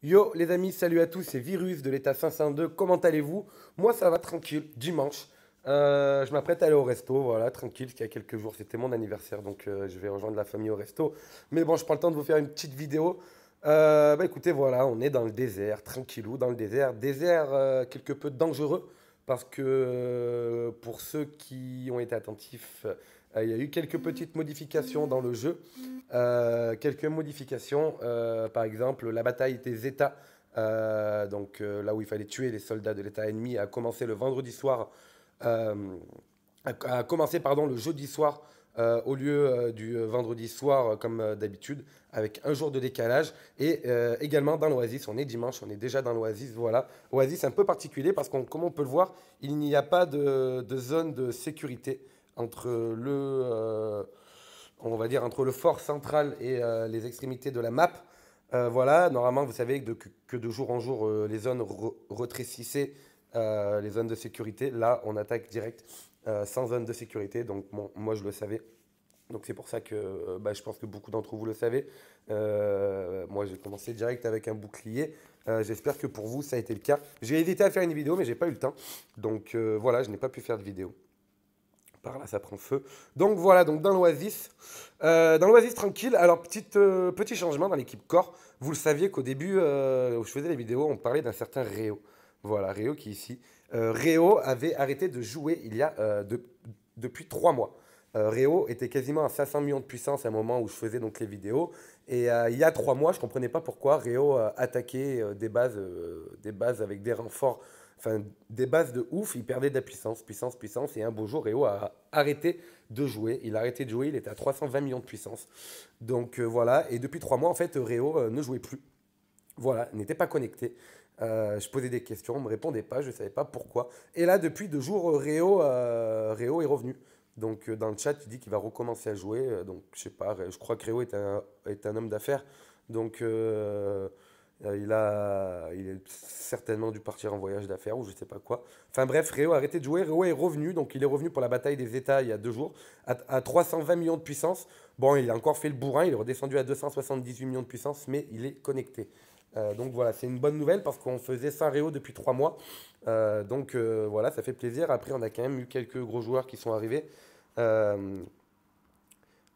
Yo les amis, salut à tous, c'est Virus de l'état 502, comment allez-vous? Moi ça va tranquille, dimanche. Je m'apprête à aller au resto, voilà, tranquille, parce qu'il y a quelques jours c'était mon anniversaire, donc je vais rejoindre la famille au resto. Mais bon, je prends le temps de vous faire une petite vidéo. Bah écoutez, voilà, on est dans le désert, tranquillou, dans le désert. Désert quelque peu dangereux, parce que pour ceux qui ont été attentifs, il y a eu quelques petites modifications dans le jeu. Quelques modifications, par exemple la bataille des États, là où il fallait tuer les soldats de l'État ennemi, a commencé le vendredi soir, euh, a commencé pardon, le jeudi soir au lieu du vendredi soir comme d'habitude, avec un jour de décalage. Et également dans l'Oasis, on est dimanche, on est déjà dans l'Oasis, voilà. Oasis un peu particulier parce qu'on, comme on peut le voir, il n'y a pas de zone de sécurité entre on va dire, entre le fort central et les extrémités de la map. Voilà, normalement, vous savez que de jour en jour, les zones retrécissaient les zones de sécurité. Là, on attaque direct sans zone de sécurité. Donc, bon, moi, je le savais. Donc, c'est pour ça que bah, je pense que beaucoup d'entre vous le savez. Moi, j'ai commencé direct avec un bouclier. J'espère que pour vous, ça a été le cas. J'ai hésité à faire une vidéo, mais j'ai pas eu le temps. Donc, voilà, je n'ai pas pu faire de vidéo. Par là, ça prend feu. Donc voilà, donc dans l'Oasis tranquille. Alors petit changement dans l'équipe corps. Vous le saviez qu'au début où je faisais les vidéos, on parlait d'un certain Réo. Voilà, Réo qui est ici. Réo avait arrêté de jouer depuis 3 mois. Réo était quasiment à 500 millions de puissance à un moment où je faisais donc les vidéos. Et il y a 3 mois, je ne comprenais pas pourquoi Réo attaquait des bases avec des renforts, enfin des bases de ouf. Il perdait de la puissance, puissance, puissance. Et un beau jour, Réo a arrêté de jouer. Il a arrêté de jouer, il était à 320 millions de puissance. Donc voilà, et depuis 3 mois, en fait, Réo ne jouait plus. Voilà, n'était pas connecté. Je posais des questions, on ne me répondait pas, je ne savais pas pourquoi. Et là, depuis 2 jours, Réo est revenu. Donc dans le chat, il dit qu'il va recommencer à jouer. Donc je sais pas, je crois que Réo est un homme d'affaires. Donc il est certainement dû partir en voyage d'affaires ou je sais pas quoi. Enfin bref, Réo a arrêté de jouer. Réo est revenu, donc il est revenu pour la bataille des États il y a 2 jours, à 320 millions de puissance. Bon, il a encore fait le bourrin, il est redescendu à 278 millions de puissance, mais il est connecté. Donc voilà, c'est une bonne nouvelle parce qu'on faisait sans Réo depuis 3 mois. Voilà, ça fait plaisir. Après, on a quand même eu quelques gros joueurs qui sont arrivés. Euh,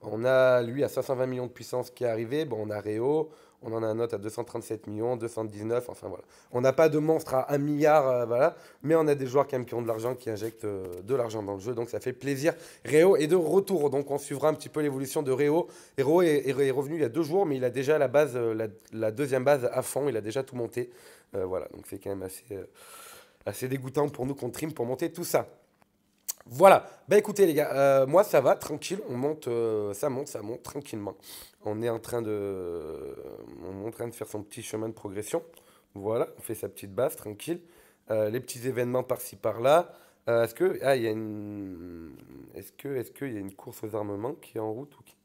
on a lui à 520 millions de puissance qui est arrivé. Bon, on a Réo, on en a un autre à 237 millions, 219, enfin voilà. On n'a pas de monstre à 1 milliard, voilà. Mais on a des joueurs quand même qui ont de l'argent, qui injectent de l'argent dans le jeu. Donc ça fait plaisir. Réo est de retour. Donc on suivra un petit peu l'évolution de Réo. Réo est revenu il y a 2 jours, mais il a déjà la base, la deuxième base à fond. Il a déjà tout monté. Voilà, donc c'est quand même assez dégoûtant pour nous qu'on trim pour monter tout ça. Voilà. Bah écoutez les gars, moi ça va, tranquille, on monte, ça monte tranquillement. On est en train on est en train de faire son petit chemin de progression. Voilà, on fait sa petite base, tranquille. Les petits événements par-ci par-là. Il y a est-ce qu'il y a une course aux armements qui est en route ou qui...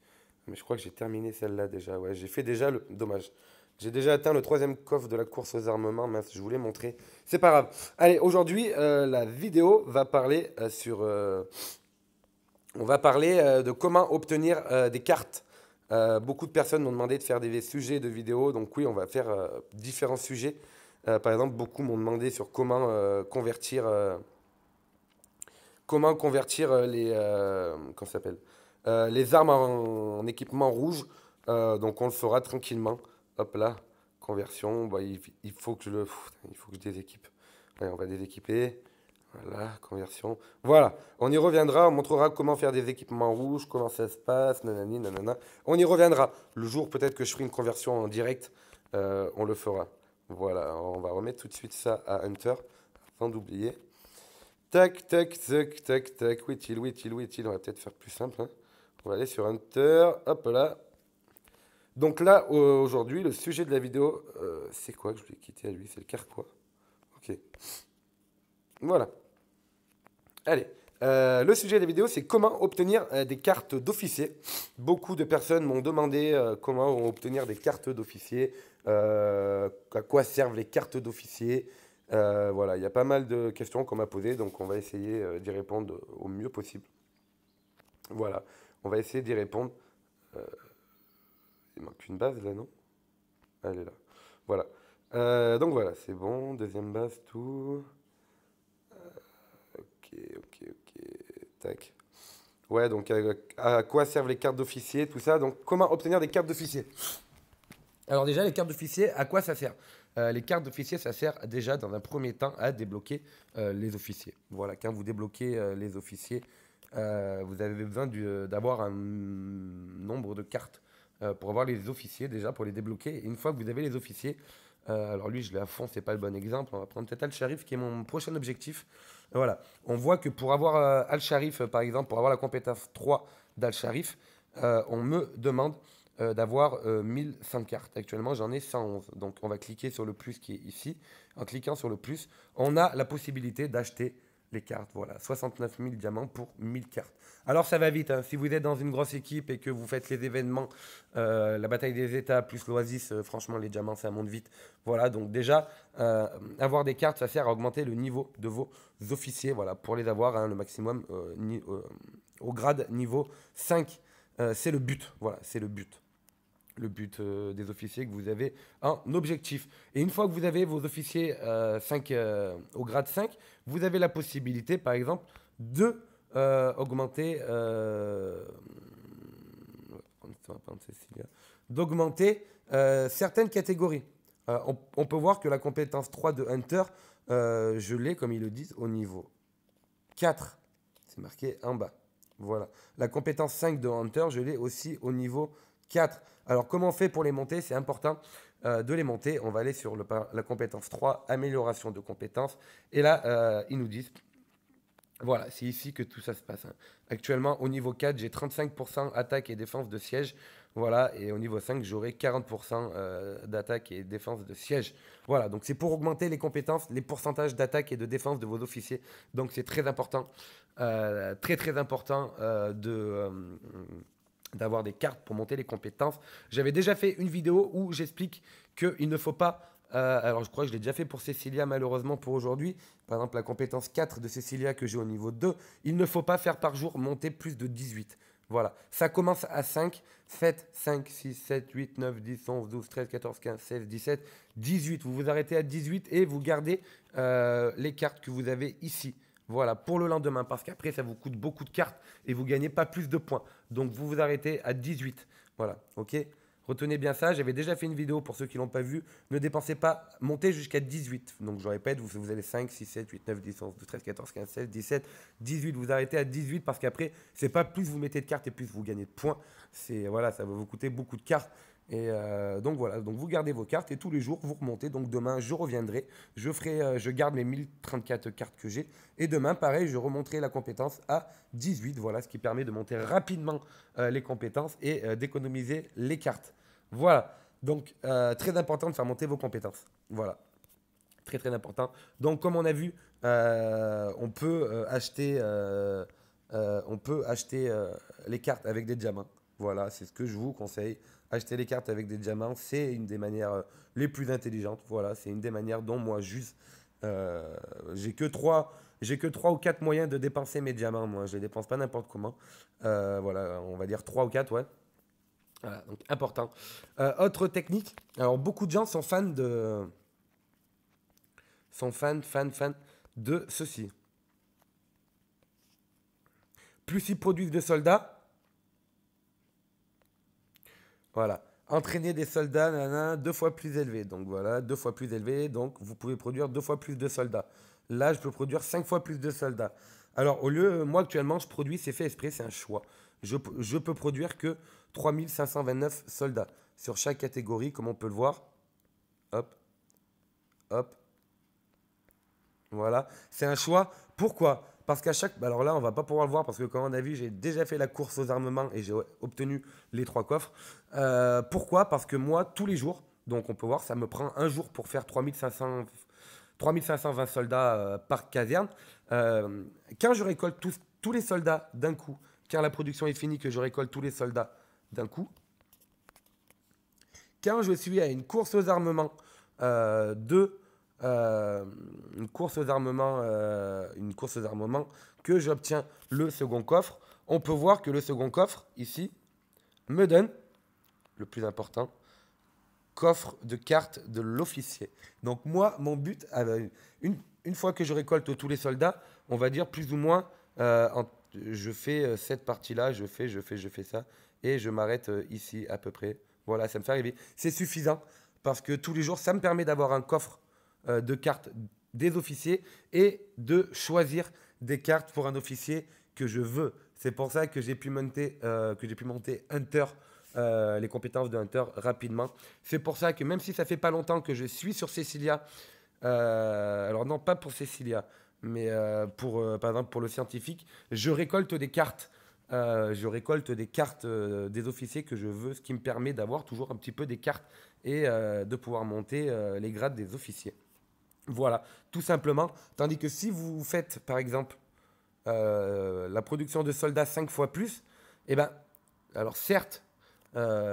Mais je crois que j'ai terminé celle-là déjà. Ouais, j'ai fait déjà le... Dommage. J'ai déjà atteint le troisième coffre de la course aux armements. Mince, je voulais montrer. C'est pas grave. Allez, aujourd'hui, la vidéo va parler on va parler de comment obtenir des cartes. Beaucoup de personnes m'ont demandé de faire des sujets de vidéos. Donc oui, on va faire différents sujets. Par exemple, beaucoup m'ont demandé sur comment convertir comment ça s'appelle les armes en équipement rouge. Donc on le fera tranquillement. Hop là, conversion. Bah, il faut que il faut que je déséquipe. Ouais, on va déséquiper. Voilà, conversion. Voilà, on y reviendra, on montrera comment faire des équipements rouges, comment ça se passe, nanani, nanana. On y reviendra. Le jour peut-être que je ferai une conversion en direct, on le fera. Voilà, on va remettre tout de suite ça à Hunter, avant d'oublier. Tac, tac, tac, tac, tac. Où est-il, où est-il, où est-il? On va peut-être faire plus simple, hein. On va aller sur Hunter. Hop là. Donc là, aujourd'hui, le sujet de la vidéo, c'est quoi que je vais quitter à lui? C'est le carquois. Ok. Voilà. Allez. Le sujet de la vidéo, c'est comment obtenir des cartes d'officier. Beaucoup de personnes m'ont demandé comment obtenir des cartes d'officier, à quoi servent les cartes d'officier. Voilà, il y a pas mal de questions qu'on m'a posées, donc on va essayer d'y répondre au mieux possible. Voilà, on va essayer d'y répondre. Il manque une base là, non? Elle est là. Voilà. Donc voilà, c'est bon. Deuxième base, tout. Ok, ok, ok. Tac. Ouais, donc à quoi servent les cartes d'officier, tout ça. Donc comment obtenir des cartes d'officier? Alors déjà, les cartes d'officier, à quoi ça sert? Les cartes d'officier, ça sert déjà dans un premier temps à débloquer les officiers. Voilà, quand vous débloquez les officiers, vous avez besoin d'avoir un nombre de cartes pour avoir les officiers déjà, pour les débloquer. Et une fois que vous avez les officiers, alors lui, je l'ai à fond, c'est pas le bon exemple. On va prendre peut-être Al-Sharif qui est mon prochain objectif. Voilà, on voit que pour avoir Al-Sharif, par exemple, pour avoir la compétence 3 d'Al-Sharif, on me demande d'avoir 1100 cartes. Actuellement, j'en ai 111. Donc, on va cliquer sur le plus qui est ici. En cliquant sur le plus, on a la possibilité d'acheter les cartes. Voilà, 69 000 diamants pour 1000 cartes. Alors, ça va vite. Hein. Si vous êtes dans une grosse équipe et que vous faites les événements, la bataille des États plus l'Oasis, franchement, les diamants, ça monte vite. Voilà, donc déjà, avoir des cartes, ça sert à augmenter le niveau de vos officiers. Voilà, pour les avoir, hein, le maximum au grade niveau 5. C'est le but. Voilà, c'est le but. Le but des officiers que vous avez en objectif. Et une fois que vous avez vos officiers 5, au grade 5, vous avez la possibilité, par exemple, de augmenter, d'augmenter certaines catégories. On peut voir que la compétence 3 de Hunter, je l'ai, comme ils le disent, au niveau 4. C'est marqué en bas. Voilà. La compétence 5 de Hunter, je l'ai aussi au niveau 4. Alors, comment on fait pour les monter? C'est important de les monter. On va aller sur la compétence 3, amélioration de compétences. Et là, ils nous disent, voilà, c'est ici que tout ça se passe. Hein. Actuellement, au niveau 4, j'ai 35% attaque et défense de siège. Voilà, et au niveau 5, j'aurai 40% d'attaque et défense de siège. Voilà, donc c'est pour augmenter les compétences, les pourcentages d'attaque et de défense de vos officiers. Donc c'est très important, très très important d'avoir des cartes pour monter les compétences. J'avais déjà fait une vidéo où j'explique qu'il ne faut pas... alors je crois que je l'ai déjà fait pour Cecilia malheureusement pour aujourd'hui. Par exemple la compétence 4 de Cecilia que j'ai au niveau 2. Il ne faut pas faire par jour monter plus de 18. Voilà, ça commence à 5, 7, 5, 6, 7, 8, 9, 10, 11, 12, 13, 14, 15, 16, 17, 18. Vous vous arrêtez à 18 et vous gardez les cartes que vous avez ici. Voilà, pour le lendemain, parce qu'après, ça vous coûte beaucoup de cartes et vous ne gagnez pas plus de points. Donc, vous vous arrêtez à 18. Voilà, ok. Retenez bien ça, j'avais déjà fait une vidéo pour ceux qui ne l'ont pas vu. Ne dépensez pas, montez jusqu'à 18. Donc je répète, vous avez 5, 6, 7, 8, 9, 10, 11, 12, 13, 14, 15, 16, 17, 18. Vous arrêtez à 18 parce qu'après, c'est pas plus vous mettez de cartes et plus vous gagnez de points. Voilà, ça va vous coûter beaucoup de cartes. Et donc voilà, donc vous gardez vos cartes et tous les jours vous remontez. Donc demain je reviendrai, je garde mes 1034 cartes que j'ai. Et demain pareil, je remonterai la compétence à 18. Voilà, ce qui permet de monter rapidement les compétences et d'économiser les cartes. Voilà, donc très important de faire monter vos compétences. Voilà, très très important. Donc comme on a vu, on peut acheter les cartes avec des diamants. Voilà, c'est ce que je vous conseille. Acheter les cartes avec des diamants, c'est une des manières les plus intelligentes. Voilà, c'est une des manières dont moi j'use. J'ai que 3 ou 4 moyens de dépenser mes diamants. Moi, je les dépense pas n'importe comment. Voilà, on va dire 3 ou 4, ouais. Voilà, donc important. Autre technique. Alors, beaucoup de gens sont fans de ceci. Plus ils produisent de soldats, voilà. Entraîner des soldats, nanana, 2 fois plus élevé. Donc voilà, 2 fois plus élevé. Donc vous pouvez produire 2 fois plus de soldats. Là, je peux produire 5 fois plus de soldats. Alors au lieu, moi actuellement, je produis, c'est fait exprès, c'est un choix. Je peux produire que 3529 soldats sur chaque catégorie, comme on peut le voir. Hop, hop, voilà, c'est un choix. Pourquoi? Parce qu'à chaque... Alors là, on va pas pouvoir le voir parce que comme on a vu, j'ai déjà fait la course aux armements et j'ai obtenu les 3 coffres. Pourquoi? Parce que moi, tous les jours, donc on peut voir, ça me prend un jour pour faire 3520 soldats par caserne. Quand je récolte tous les soldats d'un coup, quand la production est finie, que je récolte tous les soldats d'un coup, quand je suis à une course aux armements que j'obtiens le second coffre, on peut voir que le second coffre, ici, me donne, le plus important, coffre de cartes de l'officier. Donc moi, mon but, une fois que je récolte tous les soldats, on va dire plus ou moins, je fais cette partie-là, je fais ça, et je m'arrête ici à peu près. Voilà, ça me fait arriver. C'est suffisant, parce que tous les jours, ça me permet d'avoir un coffre de cartes des officiers et de choisir des cartes pour un officier que je veux. C'est pour ça que j'ai pu monter Hunter, les compétences de Hunter rapidement. C'est pour ça que même si ça fait pas longtemps que je suis sur Cecilia, alors non pas pour Cecilia, mais par exemple pour le scientifique, je récolte des cartes. Des officiers que je veux, ce qui me permet d'avoir toujours un petit peu des cartes et de pouvoir monter les grades des officiers. Voilà, tout simplement. Tandis que si vous faites, par exemple, la production de soldats 5 fois plus, eh ben, alors certes,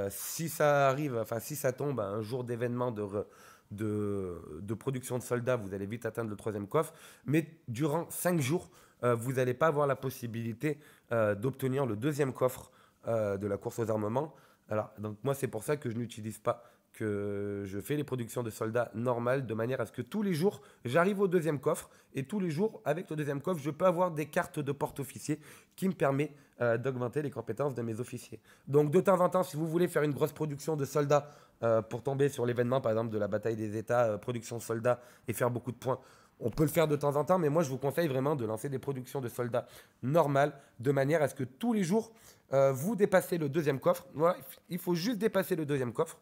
si ça arrive, enfin si ça tombe à un jour d'événement de production de soldats, vous allez vite atteindre le troisième coffre, mais durant 5 jours, vous n'allez pas avoir la possibilité d'obtenir le deuxième coffre de la course aux armements. Alors, donc moi, c'est pour ça que je n'utilise pas, que je fais les productions de soldats normales de manière à ce que tous les jours, j'arrive au deuxième coffre et tous les jours, avec le deuxième coffre, je peux avoir des cartes de porte-officier qui me permet d'augmenter les compétences de mes officiers. Donc de temps en temps, si vous voulez faire une grosse production de soldats pour tomber sur l'événement, par exemple, de la bataille des États, production de soldats et faire beaucoup de points, on peut le faire de temps en temps, mais moi je vous conseille vraiment de lancer des productions de soldats normales de manière à ce que tous les jours, vous dépassez le deuxième coffre. Voilà, il faut juste dépasser le deuxième coffre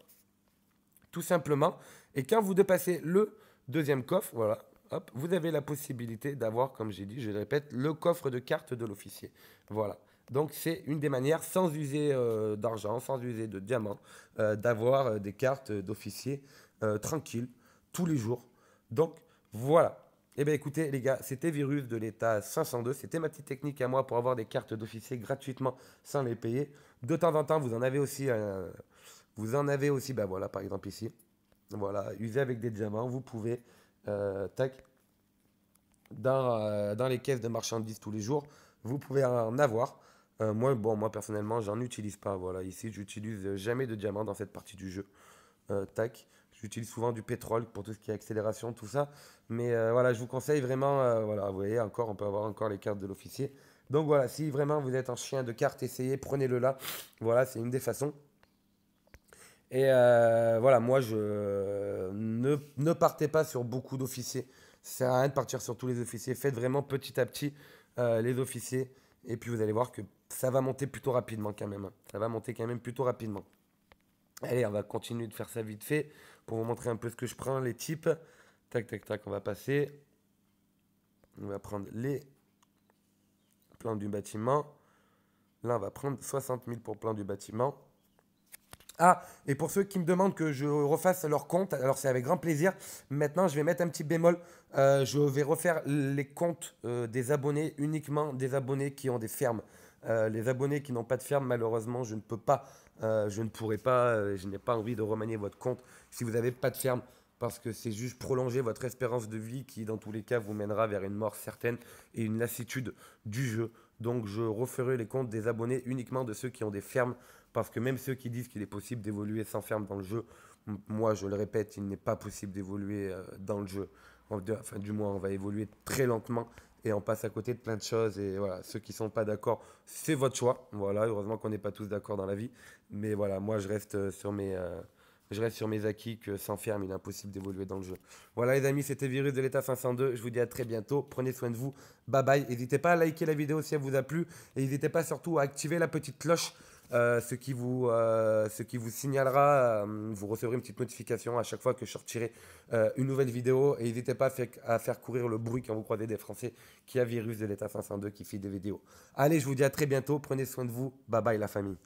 tout simplement. Et quand vous dépassez le deuxième coffre, voilà, hop, vous avez la possibilité d'avoir, comme j'ai dit, je le répète, le coffre de cartes de l'officier. Voilà. Donc c'est une des manières, sans user d'argent, sans user de diamants, d'avoir des cartes d'officier tranquilles, tous les jours. Donc voilà. Eh bien écoutez les gars, c'était Virus de l'état 502, c'était ma petite technique à moi pour avoir des cartes d'officier gratuitement sans les payer. De temps en temps, vous en avez aussi, bah voilà, par exemple ici. Voilà, user avec des diamants, vous pouvez, tac, dans les caisses de marchandises tous les jours, vous pouvez en avoir. Moi personnellement, j'en utilise pas. Voilà, ici, j'utilise jamais de diamants dans cette partie du jeu. Tac, j'utilise souvent du pétrole pour tout ce qui est accélération, tout ça. Mais voilà, je vous conseille vraiment, voilà, vous voyez, encore, on peut avoir encore les cartes de l'officier. Donc voilà, si vraiment vous êtes un chien de cartes, essayez, prenez-le là. Voilà, c'est une des façons. Et voilà, moi, ne partez pas sur beaucoup d'officiers. Ça sert à rien de partir sur tous les officiers. Faites vraiment petit à petit les officiers. Et puis vous allez voir que ça va monter plutôt rapidement quand même, hein. Ça va monter quand même plutôt rapidement. Allez, on va continuer de faire ça vite fait pour vous montrer un peu ce que je prends, les types. Tac, tac, tac, on va passer. On va prendre les plans du bâtiment. Là, on va prendre 60 000 pour plan du bâtiment. Ah, et pour ceux qui me demandent que je refasse leur compte, alors c'est avec grand plaisir. Maintenant, je vais mettre un petit bémol. Je vais refaire les comptes des abonnés, uniquement des abonnés qui ont des fermes. Les abonnés qui n'ont pas de ferme, malheureusement, je ne peux pas, je ne pourrai pas, je n'ai pas envie de remanier votre compte si vous n'avez pas de ferme, parce que c'est juste prolonger votre espérance de vie qui, dans tous les cas, vous mènera vers une mort certaine et une lassitude du jeu. Donc, je referai les comptes des abonnés uniquement de ceux qui ont des fermes, parce que même ceux qui disent qu'il est possible d'évoluer sans ferme dans le jeu, moi je le répète, il n'est pas possible d'évoluer dans le jeu. Enfin, du moins, on va évoluer très lentement et on passe à côté de plein de choses. Et voilà, ceux qui ne sont pas d'accord, c'est votre choix. Voilà, heureusement qu'on n'est pas tous d'accord dans la vie. Mais voilà, moi je reste sur mes acquis que sans ferme, il est impossible d'évoluer dans le jeu. Voilà les amis, c'était Virus de l'état 502. Je vous dis à très bientôt. Prenez soin de vous. Bye bye. N'hésitez pas à liker la vidéo si elle vous a plu. Et n'hésitez pas surtout à activer la petite cloche. Ce qui vous signalera, vous recevrez une petite notification à chaque fois que je sortirai une nouvelle vidéo. Et n'hésitez pas à faire courir le bruit quand vous croisez des Français qui a Virus de l'état 502 qui fait des vidéos. Allez, je vous dis à très bientôt. Prenez soin de vous. Bye bye la famille.